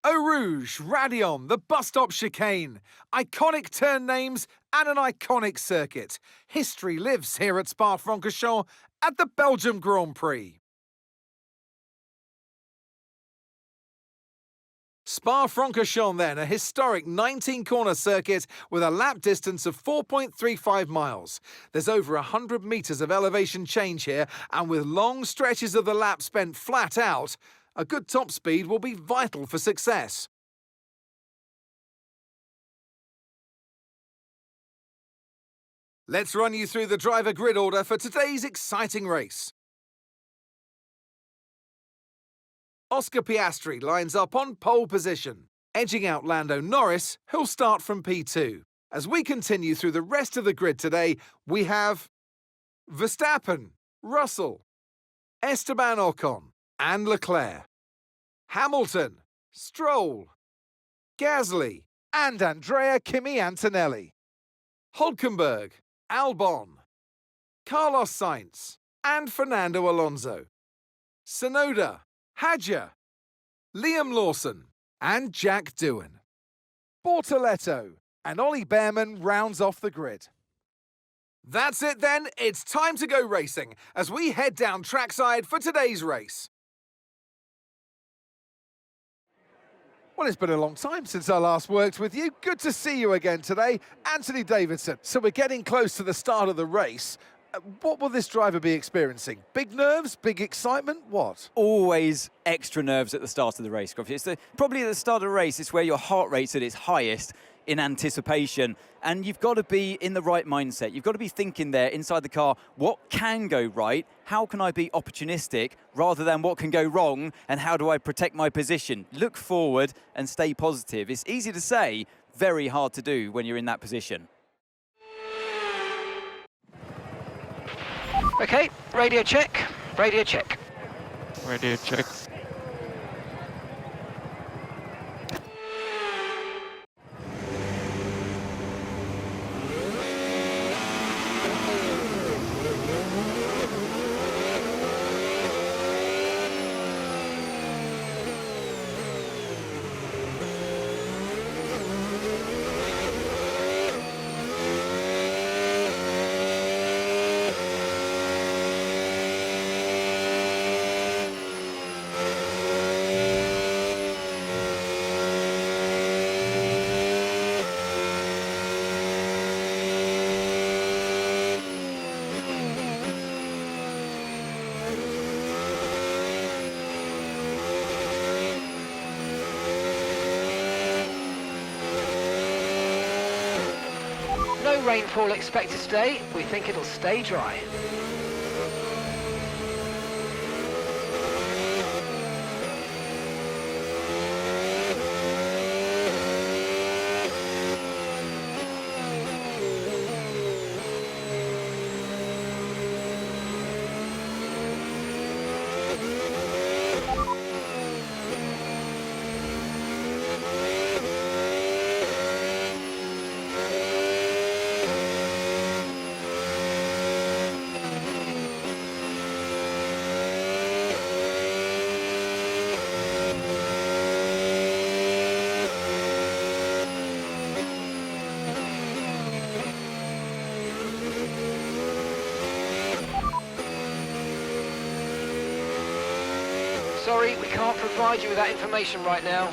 Eau Rouge, Radion, the bus stop chicane. Iconic turn names and an iconic circuit. History lives here at Spa-Franchorchamps at the Belgium Grand Prix. Spa-Franchorchamps then, a historic 19-corner circuit with a lap distance of 4.35 miles. There's over 100 metres of elevation change here, and with long stretches of the lap spent flat out, a good top speed will be vital for success. Let's run you through the driver grid order for today's exciting race. Oscar Piastri lines up on pole position, edging out Lando Norris, who'll start from P2. As we continue through the rest of the grid today, we have Verstappen, Russell, Esteban Ocon and Leclerc, Hamilton, Stroll, Gasly and Andrea Kimi Antonelli, Hülkenberg, Albon, Carlos Sainz and Fernando Alonso, Tsunoda, Hadjar, Liam Lawson and Jack Doohan. Bortoletto and Ollie Behrman rounds off the grid. That's it then, it's time to go racing as we head down trackside for today's race. Well, it's been a long time since I last worked with you. Good to see you again today, Anthony Davidson. So we're getting close to the start of the race. What will this driver be experiencing? Big nerves, big excitement, what? Always extra nerves at the start of the race, Gruffy. It's probably at the start of the race, it's where your heart rate's at its highest in anticipation. And you've got to be in the right mindset. You've got to be thinking there inside the car, what can go right? How can I be opportunistic rather than what can go wrong? And how do I protect my position? Look forward and stay positive. It's easy to say, very hard to do when you're in that position. Okay, radio check, radio check. Radio check. No rainfall expected today. We think it'll stay dry. Sorry, we can't provide you with that information right now.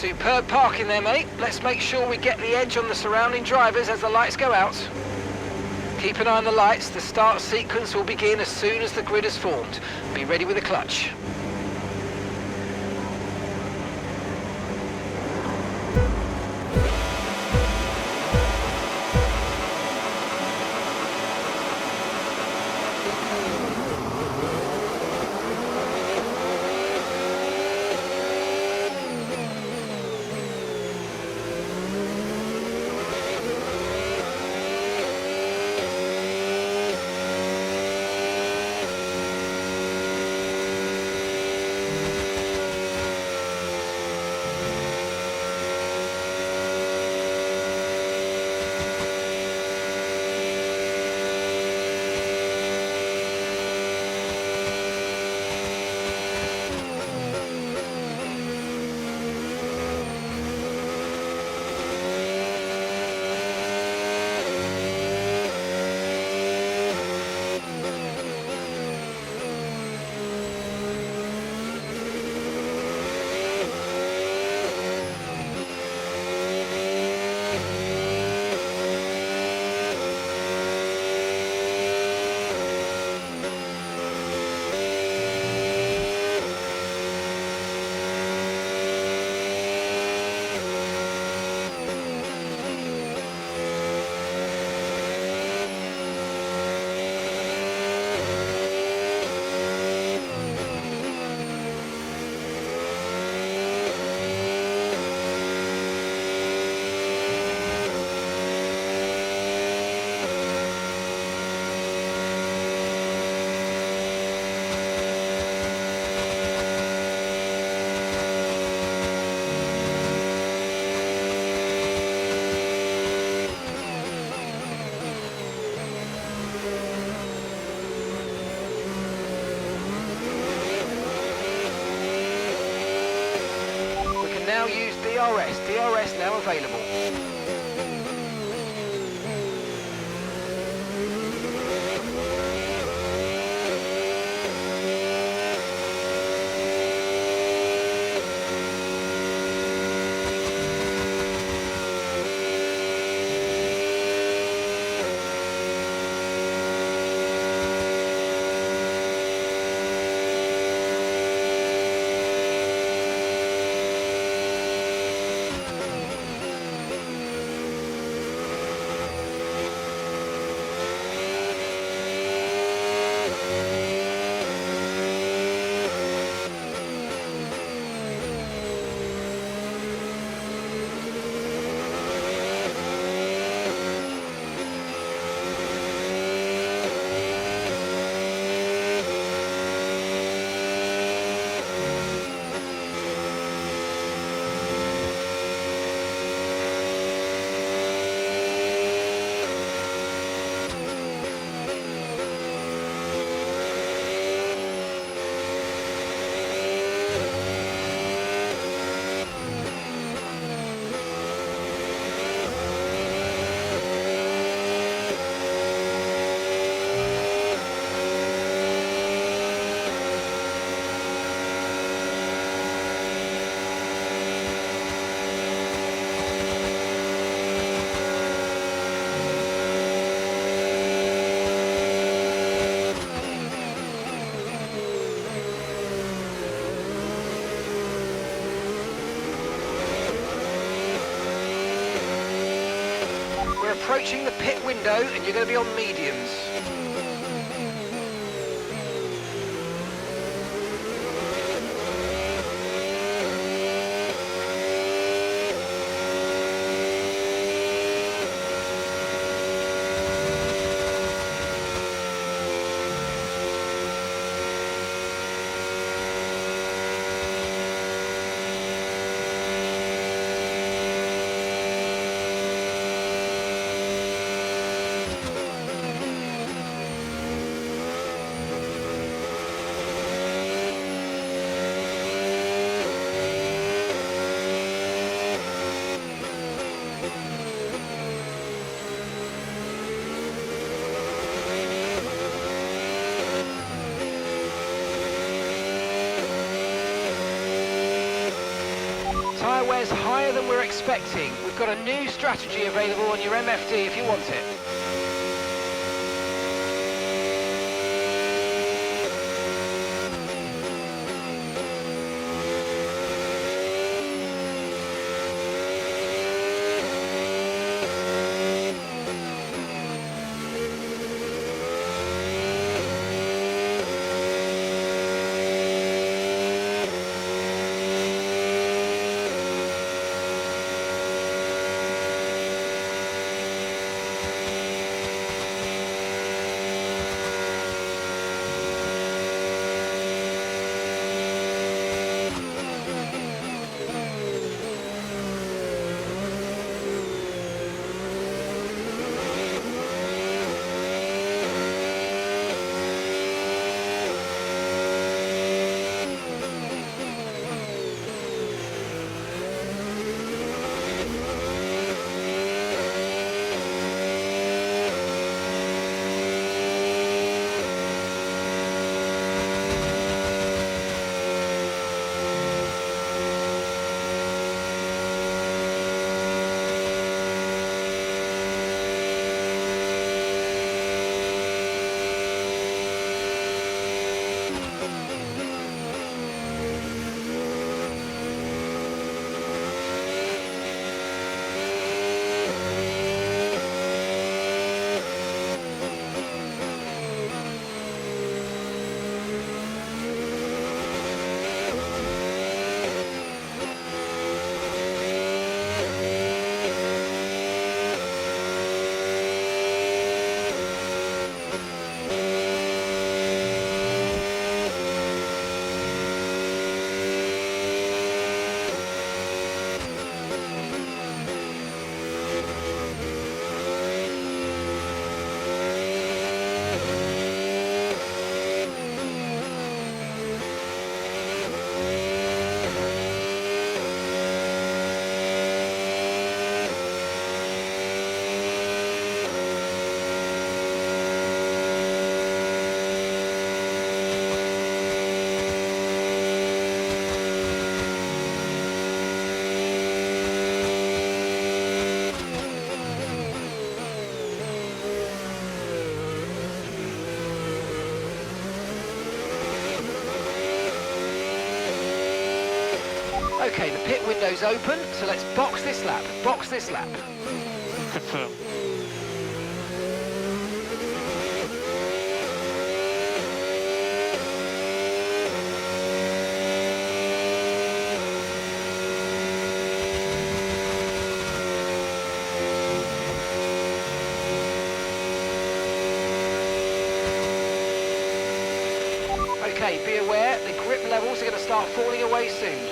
Superb parking there, mate. Let's make sure we get the edge on the surrounding drivers as the lights go out. Keep an eye on the lights. The start sequence will begin as soon as the grid is formed. Be ready with the clutch. Now use DRS. DRS now available. Approaching the pit window and you're going to be on mediums. Tyre wear's higher than we're expecting. We've got a new strategy available on your MFD if you want it. Okay, the pit window's open, so let's box this lap. Box this lap. Confirm. Okay, be aware, the grip levels are going to start falling away soon.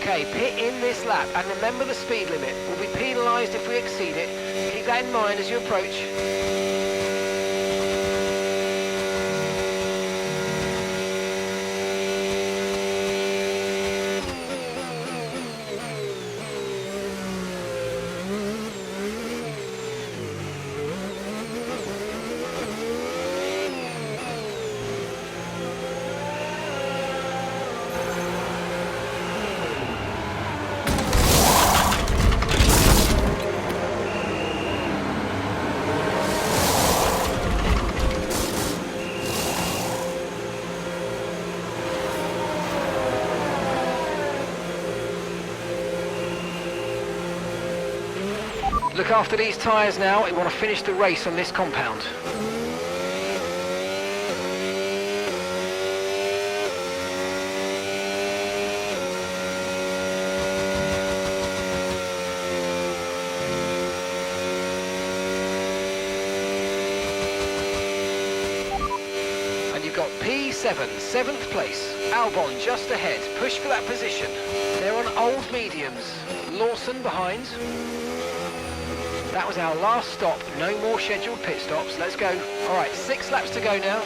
Okay, pit in this lap, and remember the speed limit. We'll be penalised if we exceed it. Keep that in mind as you approach. Look after these tyres now. We want to finish the race on this compound. And you've got P7, 7th place. Albon just ahead. Push for that position. They're on old mediums. Lawson behind. That was our last stop. No more scheduled pit stops. Let's go. All right, 6 laps to go now.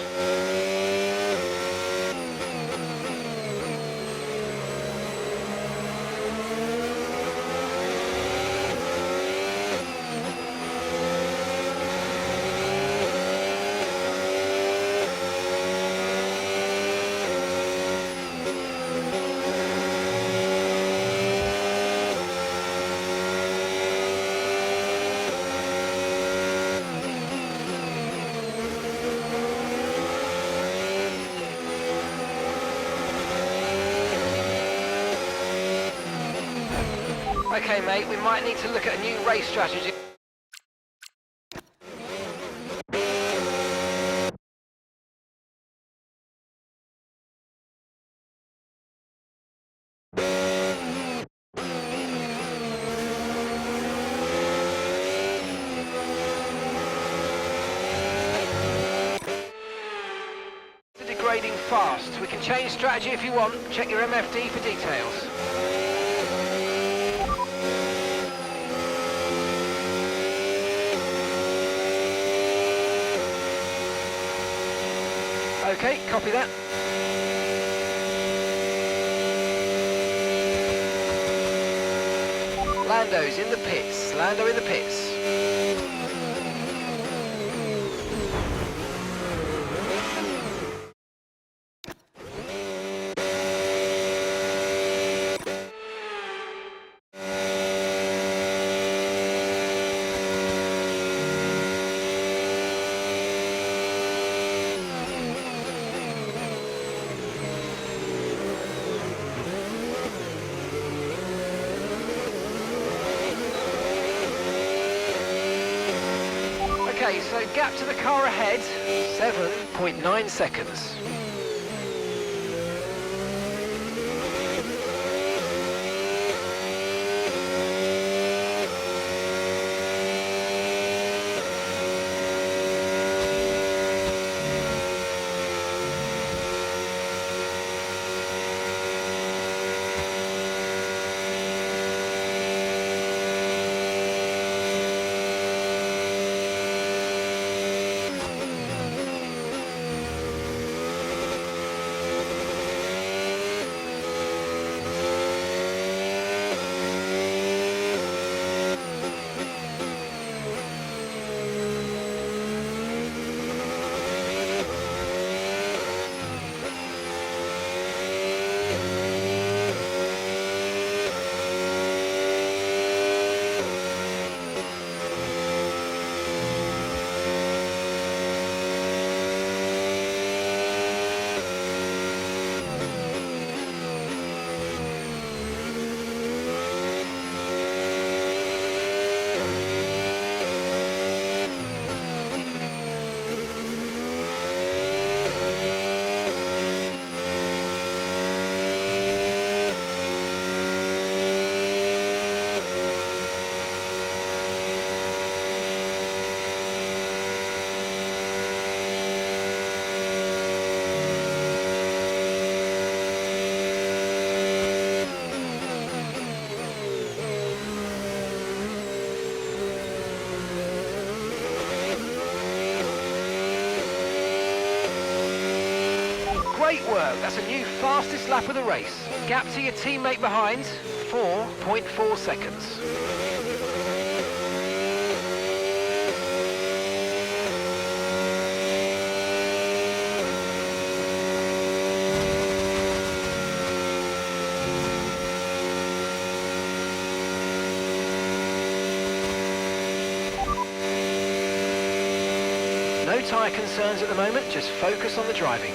Okay, mate, we might need to look at a new race strategy. Degrading fast. We can change strategy if you want. Check your MFD for details. Okay, copy that. Lando's in the pits. Lando in the pits. Okay, so gap to the car ahead, 7.9 seconds. Great work, that's a new fastest lap of the race. Gap to your teammate behind, 4.4 seconds. No tyre concerns at the moment, just focus on the driving.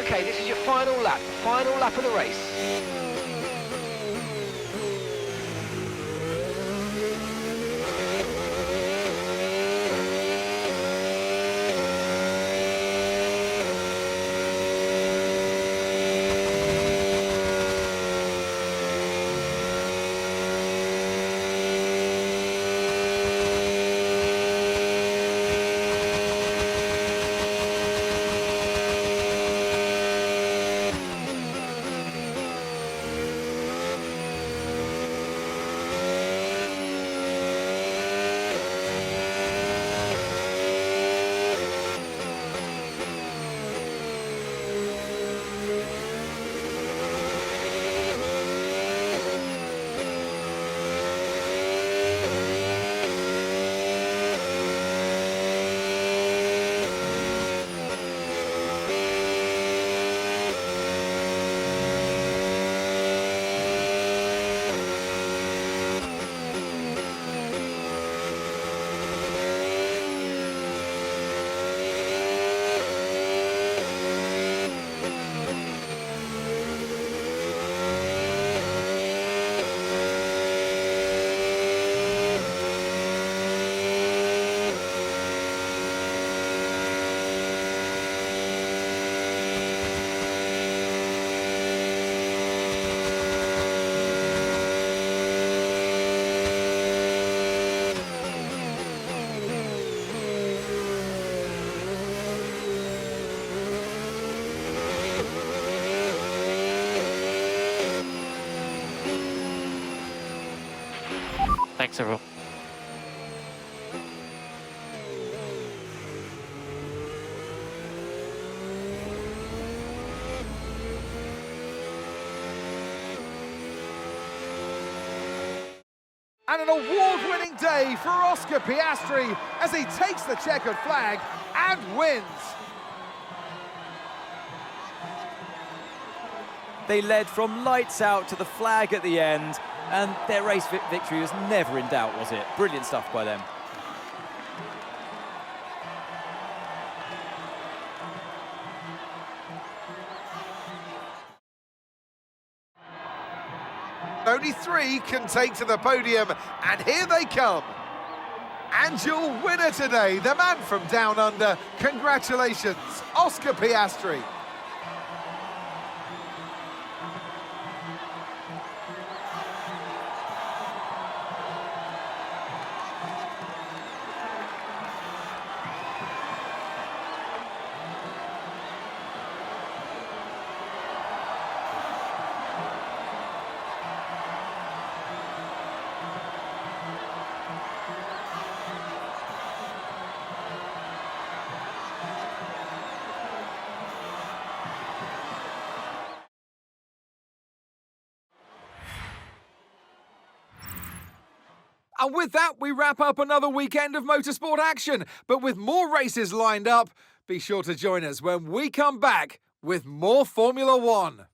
Okay, this is your final lap of the race. Thanks, everyone. And an award-winning day for Oscar Piastri as he takes the checkered flag and wins. They led from lights out to the flag at the end, and their race victory was never in doubt, was it? Brilliant stuff by them. Only 3 can take to the podium, and here they come. And your winner today, the man from down under. Congratulations, Oscar Piastri. And with that, we wrap up another weekend of motorsport action. But with more races lined up, be sure to join us when we come back with more Formula One.